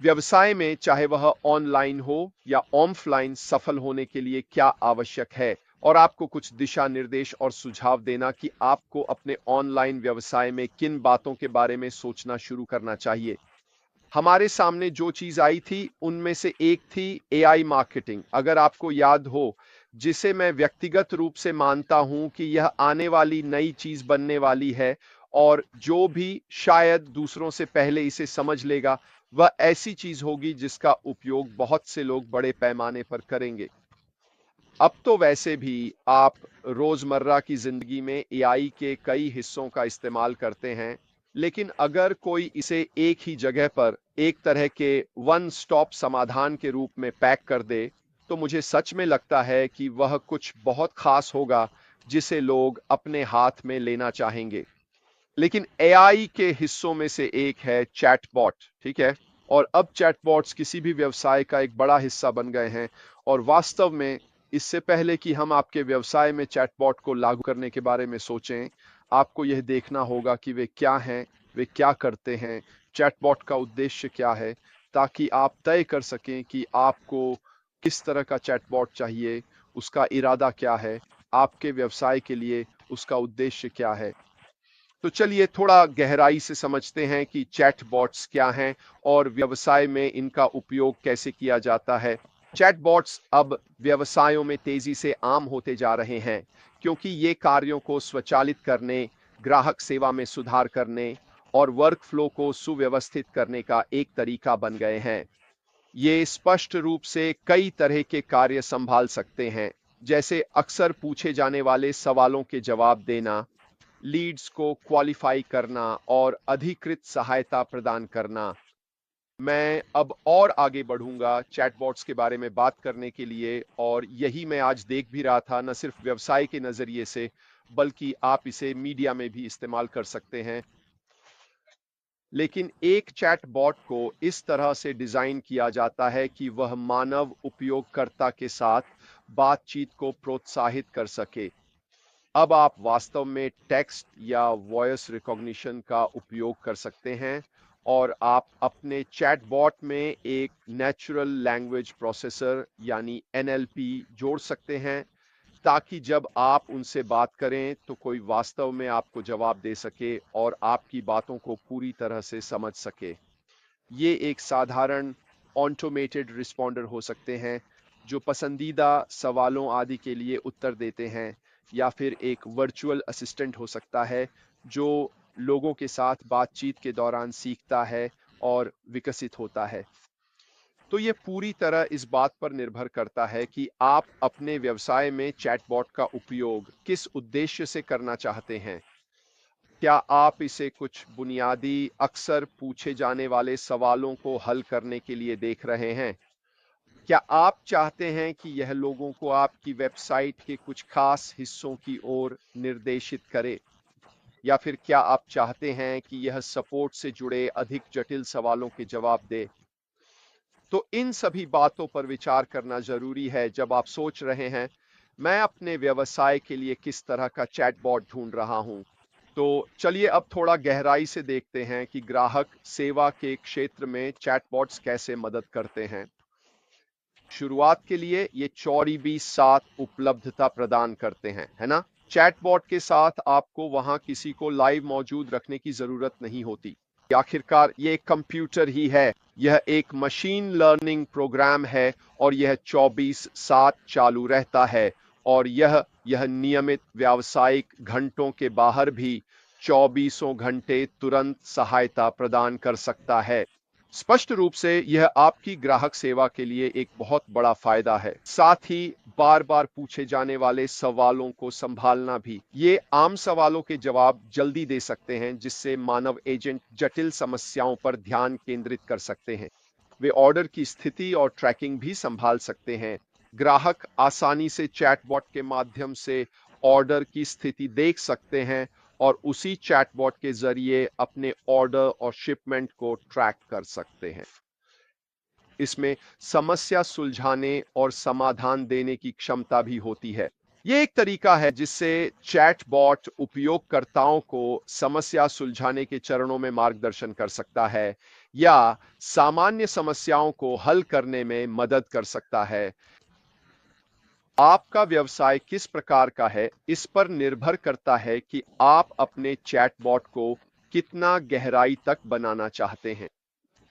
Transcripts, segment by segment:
व्यवसाय में चाहे वह ऑनलाइन हो या ऑफलाइन सफल होने के लिए क्या आवश्यक है और आपको कुछ दिशा निर्देश और सुझाव देना कि आपको अपने ऑनलाइन व्यवसाय में किन बातों के बारे में सोचना शुरू करना चाहिए। हमारे सामने जो चीज आई थी उनमें से एक थी एआई मार्केटिंग, अगर आपको याद हो, जिसे मैं व्यक्तिगत रूप से मानता हूं कि यह आने वाली नई चीज बनने वाली है और जो भी शायद दूसरों से पहले इसे समझ लेगा वह ऐसी चीज होगी जिसका उपयोग बहुत से लोग बड़े पैमाने पर करेंगे। अब तो वैसे भी आप रोजमर्रा की जिंदगी में एआई के कई हिस्सों का इस्तेमाल करते हैं, लेकिन अगर कोई इसे एक ही जगह पर एक तरह के वन स्टॉप समाधान के रूप में पैक कर दे, तो मुझे सच में लगता है कि वह कुछ बहुत खास होगा जिसे लोग अपने हाथ में लेना चाहेंगे। लेकिन एआई के हिस्सों में से एक है चैटबॉट, ठीक है? और अब चैटबॉट्स किसी भी व्यवसाय का एक बड़ा हिस्सा बन गए हैं और वास्तव में इससे पहले कि हम आपके व्यवसाय में चैटबॉट को लागू करने के बारे में सोचें, आपको यह देखना होगा कि वे क्या हैं, वे क्या करते हैं, चैटबॉट का उद्देश्य क्या है, ताकि आप तय कर सकें कि आपको किस तरह का चैटबॉट चाहिए, उसका इरादा क्या है, आपके व्यवसाय के लिए उसका उद्देश्य क्या है। तो चलिए थोड़ा गहराई से समझते हैं कि चैटबॉट्स क्या हैं और व्यवसाय में इनका उपयोग कैसे किया जाता है। चैटबॉट्स अब व्यवसायों में तेजी से आम होते जा रहे हैं क्योंकि ये कार्यों को स्वचालित करने, ग्राहक सेवा में सुधार करने और वर्क फ्लो को सुव्यवस्थित करने का एक तरीका बन गए हैं। ये स्पष्ट रूप से कई तरह के कार्य संभाल सकते हैं, जैसे अक्सर पूछे जाने वाले सवालों के जवाब देना, लीड्स को क्वालिफाई करना और अधिकृत सहायता प्रदान करना। मैं अब और आगे बढ़ूंगा चैटबॉट्स के बारे में बात करने के लिए, और यही मैं आज देख भी रहा था, न सिर्फ व्यवसाय के नजरिए से बल्कि आप इसे मीडिया में भी इस्तेमाल कर सकते हैं। लेकिन एक चैटबॉट को इस तरह से डिजाइन किया जाता है कि वह मानव उपयोगकर्ता के साथ बातचीत को प्रोत्साहित कर सके। अब आप वास्तव में टेक्स्ट या वॉइस रिकॉग्निशन का उपयोग कर सकते हैं और आप अपने चैटबॉट में एक नेचुरल लैंग्वेज प्रोसेसर यानी एनएलपी जोड़ सकते हैं, ताकि जब आप उनसे बात करें तो कोई वास्तव में आपको जवाब दे सके और आपकी बातों को पूरी तरह से समझ सके। ये एक साधारण ऑटोमेटेड रिस्पॉन्डर हो सकते हैं जो पसंदीदा सवालों आदि के लिए उत्तर देते हैं, या फिर एक वर्चुअल असिस्टेंट हो सकता है जो लोगों के साथ बातचीत के दौरान सीखता है और विकसित होता है। तो ये पूरी तरह इस बात पर निर्भर करता है कि आप अपने व्यवसाय में चैटबॉट का उपयोग किस उद्देश्य से करना चाहते हैं। क्या आप इसे कुछ बुनियादी, अक्सर पूछे जाने वाले सवालों को हल करने के लिए देख रहे हैं? क्या आप चाहते हैं कि यह लोगों को आपकी वेबसाइट के कुछ खास हिस्सों की ओर निर्देशित करे? या फिर क्या आप चाहते हैं कि यह सपोर्ट से जुड़े अधिक जटिल सवालों के जवाब दे? तो इन सभी बातों पर विचार करना जरूरी है जब आप सोच रहे हैं, मैं अपने व्यवसाय के लिए किस तरह का चैटबॉट ढूंढ रहा हूं। तो चलिए अब थोड़ा गहराई से देखते हैं कि ग्राहक सेवा के क्षेत्र में चैटबॉट्स कैसे मदद करते हैं। शुरुआत के लिए ये 24/7 उपलब्धता प्रदान करते हैं, है ना? चैटबॉट के साथ आपको वहां किसी को लाइव मौजूद रखने की जरूरत नहीं होती। आखिरकार ये एक कंप्यूटर ही है, यह एक मशीन लर्निंग प्रोग्राम है और यह 24/7 चालू रहता है, और यह नियमित व्यावसायिक घंटों के बाहर भी चौबीसों घंटे तुरंत सहायता प्रदान कर सकता है। स्पष्ट रूप से यह आपकी ग्राहक सेवा के लिए एक बहुत बड़ा फायदा है। साथ ही बार बार पूछे जाने वाले सवालों को संभालना भी। ये आम सवालों के जवाब जल्दी दे सकते हैं, जिससे मानव एजेंट जटिल समस्याओं पर ध्यान केंद्रित कर सकते हैं। वे ऑर्डर की स्थिति और ट्रैकिंग भी संभाल सकते हैं। ग्राहक आसानी से चैटबॉट के माध्यम से ऑर्डर की स्थिति देख सकते हैं और उसी चैटबॉट के जरिए अपने ऑर्डर और शिपमेंट को ट्रैक कर सकते हैं। इसमें समस्या सुलझाने और समाधान देने की क्षमता भी होती है। ये एक तरीका है जिससे चैटबॉट उपयोगकर्ताओं को समस्या सुलझाने के चरणों में मार्गदर्शन कर सकता है, या सामान्य समस्याओं को हल करने में मदद कर सकता है। आपका व्यवसाय किस प्रकार का है, इस पर निर्भर करता है कि आप अपने चैटबॉट को कितना गहराई तक बनाना चाहते हैं।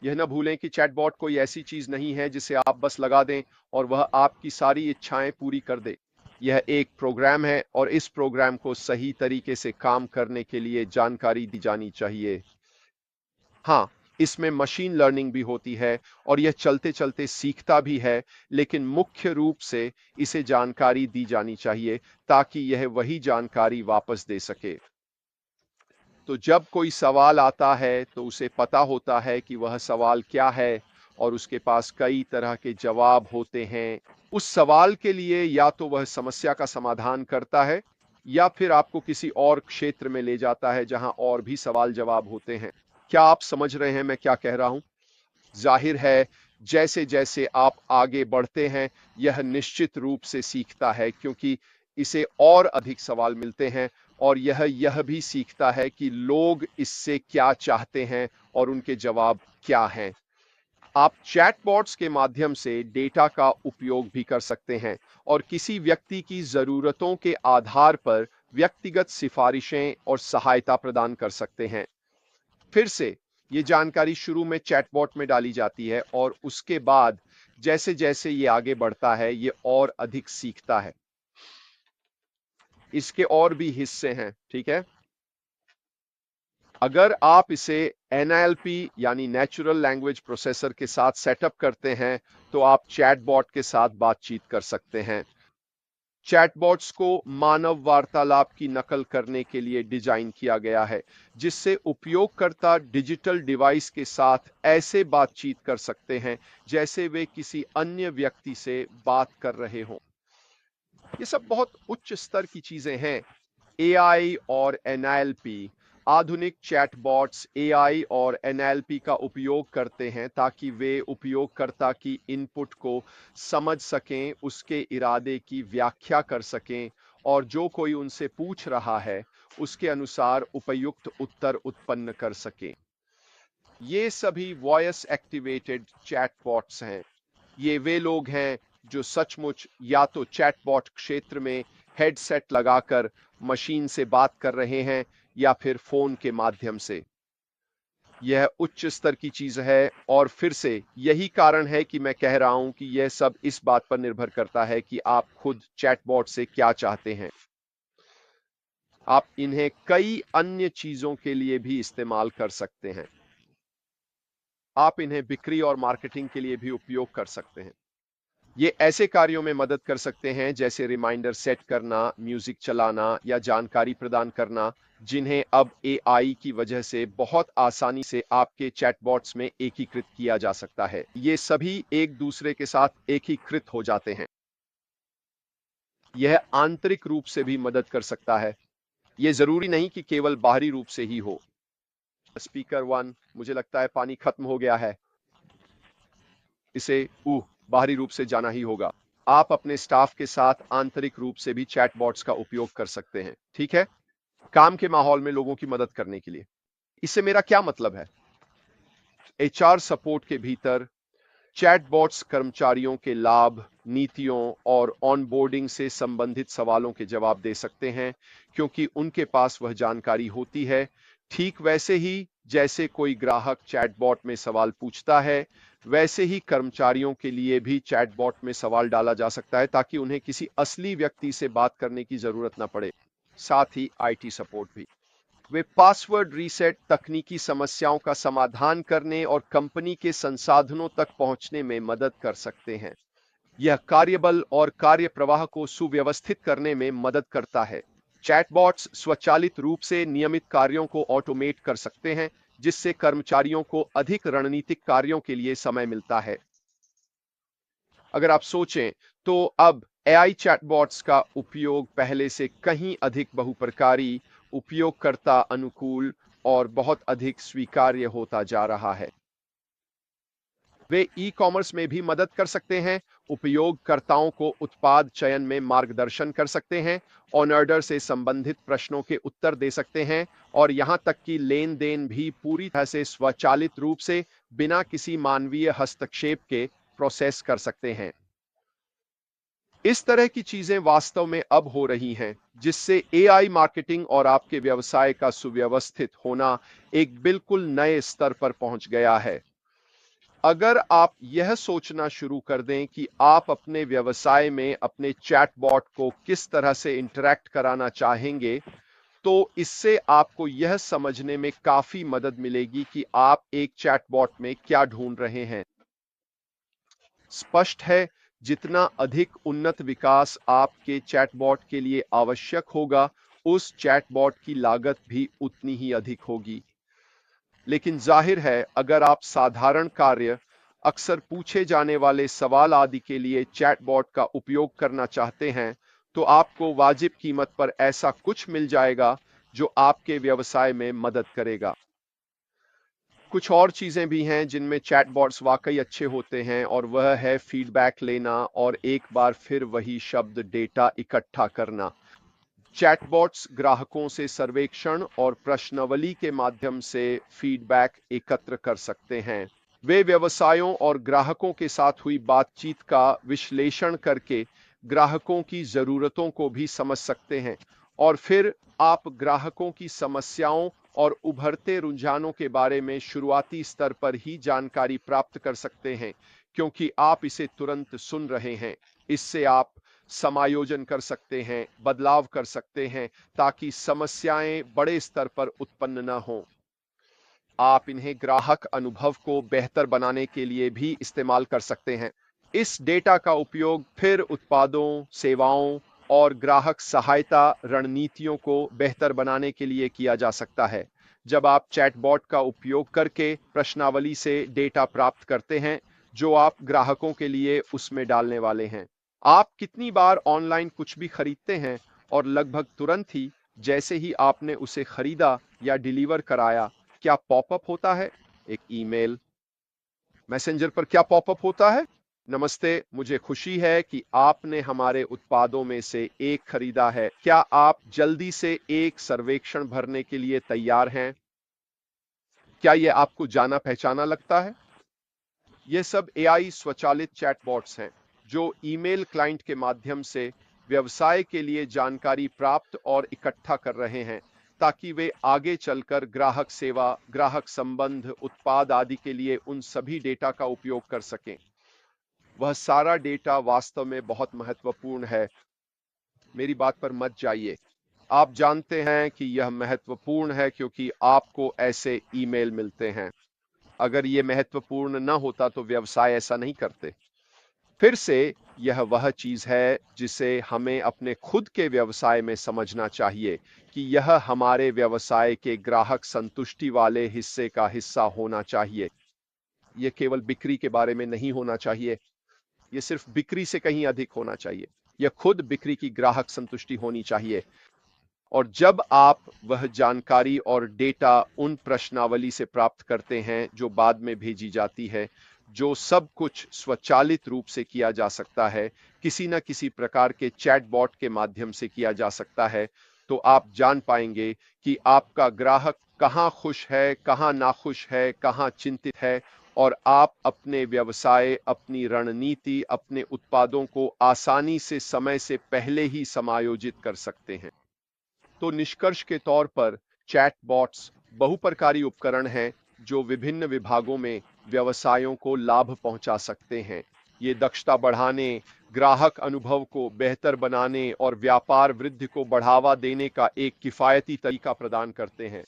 यह न भूलें कि चैटबॉट कोई ऐसी चीज नहीं है जिसे आप बस लगा दें और वह आपकी सारी इच्छाएं पूरी कर दे। यह एक प्रोग्राम है और इस प्रोग्राम को सही तरीके से काम करने के लिए जानकारी दी जानी चाहिए। हाँ, इसमें मशीन लर्निंग भी होती है और यह चलते चलते सीखता भी है, लेकिन मुख्य रूप से इसे जानकारी दी जानी चाहिए ताकि यह वही जानकारी वापस दे सके। तो जब कोई सवाल आता है तो उसे पता होता है कि वह सवाल क्या है और उसके पास कई तरह के जवाब होते हैं। उस सवाल के लिए या तो वह समस्या का समाधान करता है या फिर आपको किसी और क्षेत्र में ले जाता है जहां और भी सवाल जवाब होते हैं। क्या आप समझ रहे हैं मैं क्या कह रहा हूं? जाहिर है, जैसे जैसे आप आगे बढ़ते हैं यह निश्चित रूप से सीखता है क्योंकि इसे और अधिक सवाल मिलते हैं और यह भी सीखता है कि लोग इससे क्या चाहते हैं और उनके जवाब क्या हैं। आप चैटबॉट्स के माध्यम से डेटा का उपयोग भी कर सकते हैं और किसी व्यक्ति की जरूरतों के आधार पर व्यक्तिगत सिफारिशें और सहायता प्रदान कर सकते हैं। फिर से ये जानकारी शुरू में चैटबॉट में डाली जाती है और उसके बाद जैसे जैसे ये आगे बढ़ता है ये और अधिक सीखता है। इसके और भी हिस्से हैं, ठीक है। अगर आप इसे NLP यानी नेचुरल लैंग्वेज प्रोसेसर के साथ सेटअप करते हैं तो आप चैटबॉट के साथ बातचीत कर सकते हैं। चैटबॉट्स को मानव वार्तालाप की नकल करने के लिए डिजाइन किया गया है, जिससे उपयोगकर्ता डिजिटल डिवाइस के साथ ऐसे बातचीत कर सकते हैं जैसे वे किसी अन्य व्यक्ति से बात कर रहे हों। ये सब बहुत उच्च स्तर की चीजें हैं। AI और NLP आधुनिक चैटबॉट्स AI और NLP का उपयोग करते हैं ताकि वे उपयोगकर्ता की इनपुट को समझ सकें, उसके इरादे की व्याख्या कर सकें और जो कोई उनसे पूछ रहा है उसके अनुसार उपयुक्त उत्तर उत्पन्न कर सकें। ये सभी वॉइस एक्टिवेटेड चैटबॉट्स हैं। ये वे लोग हैं जो सचमुच या तो चैटबॉट क्षेत्र में हेडसेट लगाकर मशीन से बात कर रहे हैं या फिर फोन के माध्यम से। यह उच्च स्तर की चीज है और फिर से यही कारण है कि मैं कह रहा हूं कि यह सब इस बात पर निर्भर करता है कि आप खुद चैटबॉट से क्या चाहते हैं। आप इन्हें कई अन्य चीजों के लिए भी इस्तेमाल कर सकते हैं। आप इन्हें बिक्री और मार्केटिंग के लिए भी उपयोग कर सकते हैं। ये ऐसे कार्यों में मदद कर सकते हैं जैसे रिमाइंडर सेट करना, म्यूजिक चलाना या जानकारी प्रदान करना, जिन्हें अब AI की वजह से बहुत आसानी से आपके चैटबॉट्स में एकीकृत किया जा सकता है। ये सभी एक दूसरे के साथ एकीकृत हो जाते हैं। यह आंतरिक रूप से भी मदद कर सकता है। यह जरूरी नहीं कि केवल बाहरी रूप से ही हो। स्पीकर 1, मुझे लगता है पानी खत्म हो गया है। इसे बाहरी रूप से जाना ही होगा। आप अपने स्टाफ के साथ आंतरिक रूप से भी चैटबॉट्स का उपयोग कर सकते हैं, ठीक है, काम के माहौल में लोगों की मदद करने के लिए। इससे मेरा क्या मतलब है? HR सपोर्ट के भीतर चैटबॉट्स कर्मचारियों के लाभ, नीतियों और ऑनबोर्डिंग से संबंधित सवालों के जवाब दे सकते हैं क्योंकि उनके पास वह जानकारी होती है। ठीक वैसे ही जैसे कोई ग्राहक चैटबॉट में सवाल पूछता है, वैसे ही कर्मचारियों के लिए भी चैटबॉट में सवाल डाला जा सकता है ताकि उन्हें किसी असली व्यक्ति से बात करने की जरूरत ना पड़े। साथ ही IT सपोर्ट भी। वे पासवर्ड रीसेट, तकनीकी समस्याओं का समाधान करने और कंपनी के संसाधनों तक पहुंचने में मदद कर सकते हैं। यह कार्यबल और कार्य प्रवाह को सुव्यवस्थित करने में मदद करता है। चैटबॉट्स स्वचालित रूप से नियमित कार्यों को ऑटोमेट कर सकते हैं, जिससे कर्मचारियों को अधिक रणनीतिक कार्यों के लिए समय मिलता है। अगर आप सोचें तो अब AI चैटबॉट्स का उपयोग पहले से कहीं अधिक बहुप्रकारी, उपयोगकर्ता अनुकूल और बहुत अधिक स्वीकार्य होता जा रहा है। वे ई कॉमर्स में भी मदद कर सकते हैं, उपयोगकर्ताओं को उत्पाद चयन में मार्गदर्शन कर सकते हैं, ऑन ऑर्डर से संबंधित प्रश्नों के उत्तर दे सकते हैं और यहां तक कि लेन देन भी पूरी तरह से स्वचालित रूप से बिना किसी मानवीय हस्तक्षेप के प्रोसेस कर सकते हैं। इस तरह की चीजें वास्तव में अब हो रही हैं, जिससे एआई मार्केटिंग और आपके व्यवसाय का सुव्यवस्थित होना एक बिल्कुल नए स्तर पर पहुंच गया है। अगर आप यह सोचना शुरू कर दें कि आप अपने व्यवसाय में अपने चैटबॉट को किस तरह से इंटरैक्ट कराना चाहेंगे, तो इससे आपको यह समझने में काफी मदद मिलेगी कि आप एक चैटबॉट में क्या ढूंढ रहे हैं। स्पष्ट है, जितना अधिक उन्नत विकास आपके चैटबॉट के लिए आवश्यक होगा, उस चैटबॉट की लागत भी उतनी ही अधिक होगी। लेकिन जाहिर है, अगर आप साधारण कार्य, अक्सर पूछे जाने वाले सवाल आदि के लिए चैटबॉट का उपयोग करना चाहते हैं, तो आपको वाजिब कीमत पर ऐसा कुछ मिल जाएगा जो आपके व्यवसाय में मदद करेगा। कुछ और चीजें भी हैं जिनमें चैटबॉट्स वाकई अच्छे होते हैं, और वह है फीडबैक लेना और एक बार फिर वही शब्द, डेटा इकट्ठा करना। चैटबॉट्स ग्राहकों से सर्वेक्षण और प्रश्नावली के माध्यम से फीडबैक एकत्र कर सकते हैं। वे व्यवसायों और ग्राहकों के साथ हुई बातचीत का विश्लेषण करके ग्राहकों की जरूरतों को भी समझ सकते हैं, और फिर आप ग्राहकों की समस्याओं और उभरते रुझानों के बारे में शुरुआती स्तर पर ही जानकारी प्राप्त कर सकते हैं, क्योंकि आप इसे तुरंत सुन रहे हैं। इससे आप समायोजन कर सकते हैं, बदलाव कर सकते हैं, ताकि समस्याएं बड़े स्तर पर उत्पन्न न हों। आप इन्हें ग्राहक अनुभव को बेहतर बनाने के लिए भी इस्तेमाल कर सकते हैं। इस डेटा का उपयोग फिर उत्पादों, सेवाओं और ग्राहक सहायता रणनीतियों को बेहतर बनाने के लिए किया जा सकता है। जब आप चैटबॉट का उपयोग करके प्रश्नावली से डेटा प्राप्त करते हैं जो आप ग्राहकों के लिए उसमें डालने वाले हैं। आप कितनी बार ऑनलाइन कुछ भी खरीदते हैं और लगभग तुरंत ही जैसे ही आपने उसे खरीदा या डिलीवर कराया, क्या पॉपअप होता है? एक ईमेल, मैसेंजर पर क्या पॉपअप होता है? नमस्ते, मुझे खुशी है कि आपने हमारे उत्पादों में से एक खरीदा है। क्या आप जल्दी से एक सर्वेक्षण भरने के लिए तैयार हैं? क्या यह आपको जाना पहचाना लगता है? ये सब एआई स्वचालित चैटबॉट्स हैं जो ईमेल क्लाइंट के माध्यम से व्यवसाय के लिए जानकारी प्राप्त और इकट्ठा कर रहे हैं, ताकि वे आगे चलकर ग्राहक सेवा, ग्राहक संबंध, उत्पाद आदि के लिए उन सभी डेटा का उपयोग कर सकें। वह सारा डेटा वास्तव में बहुत महत्वपूर्ण है। मेरी बात पर मत जाइए। आप जानते हैं कि यह महत्वपूर्ण है क्योंकि आपको ऐसे ईमेल मिलते हैं। अगर यह महत्वपूर्ण न होता तो व्यवसाय ऐसा नहीं करते। फिर से यह वह चीज है जिसे हमें अपने खुद के व्यवसाय में समझना चाहिए कि यह हमारे व्यवसाय के ग्राहक संतुष्टि वाले हिस्से का हिस्सा होना चाहिए। यह केवल बिक्री के बारे में नहीं होना चाहिए, यह सिर्फ बिक्री से कहीं अधिक होना चाहिए। यह खुद बिक्री की ग्राहक संतुष्टि होनी चाहिए। और जब आप वह जानकारी और डेटा उन प्रश्नावली से प्राप्त करते हैं जो बाद में भेजी जाती है, जो सब कुछ स्वचालित रूप से किया जा सकता है, किसी न किसी प्रकार के चैटबॉट के माध्यम से किया जा सकता है, तो आप जान पाएंगे कि आपका ग्राहक कहाँ खुश है, कहाँ नाखुश है, कहाँ चिंतित है, और आप अपने व्यवसाय, अपनी रणनीति, अपने उत्पादों को आसानी से समय से पहले ही समायोजित कर सकते हैं। तो निष्कर्ष के तौर पर चैटबॉट्स बहुप्रकारी उपकरण हैं जो विभिन्न विभागों में व्यवसायों को लाभ पहुंचा सकते हैं। ये दक्षता बढ़ाने, ग्राहक अनुभव को बेहतर बनाने और व्यापार वृद्धि को बढ़ावा देने का एक किफायती तरीका प्रदान करते हैं।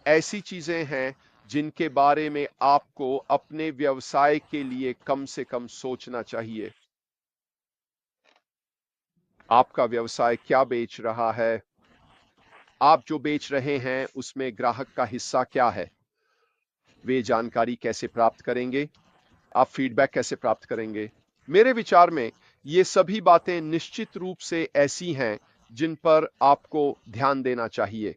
ऐसी चीजें हैं जिनके बारे में आपको अपने व्यवसाय के लिए कम से कम सोचना चाहिए। आपका व्यवसाय क्या बेच रहा है? आप जो बेच रहे हैं उसमें ग्राहक का हिस्सा क्या है? वे जानकारी कैसे प्राप्त करेंगे? आप फीडबैक कैसे प्राप्त करेंगे? मेरे विचार में ये सभी बातें निश्चित रूप से ऐसी हैं जिन पर आपको ध्यान देना चाहिए।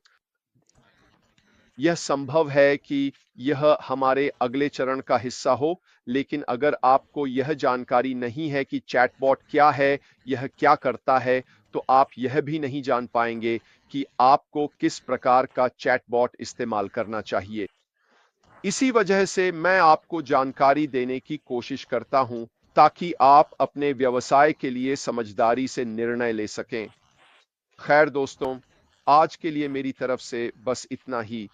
यह संभव है कि यह हमारे अगले चरण का हिस्सा हो, लेकिन अगर आपको यह जानकारी नहीं है कि चैटबॉट क्या है, यह क्या करता है, तो आप यह भी नहीं जान पाएंगे कि आपको किस प्रकार का चैटबॉट इस्तेमाल करना चाहिए। इसी वजह से मैं आपको जानकारी देने की कोशिश करता हूं ताकि आप अपने व्यवसाय के लिए समझदारी से निर्णय ले सकें। खैर दोस्तों, आज के लिए मेरी तरफ से बस इतना ही।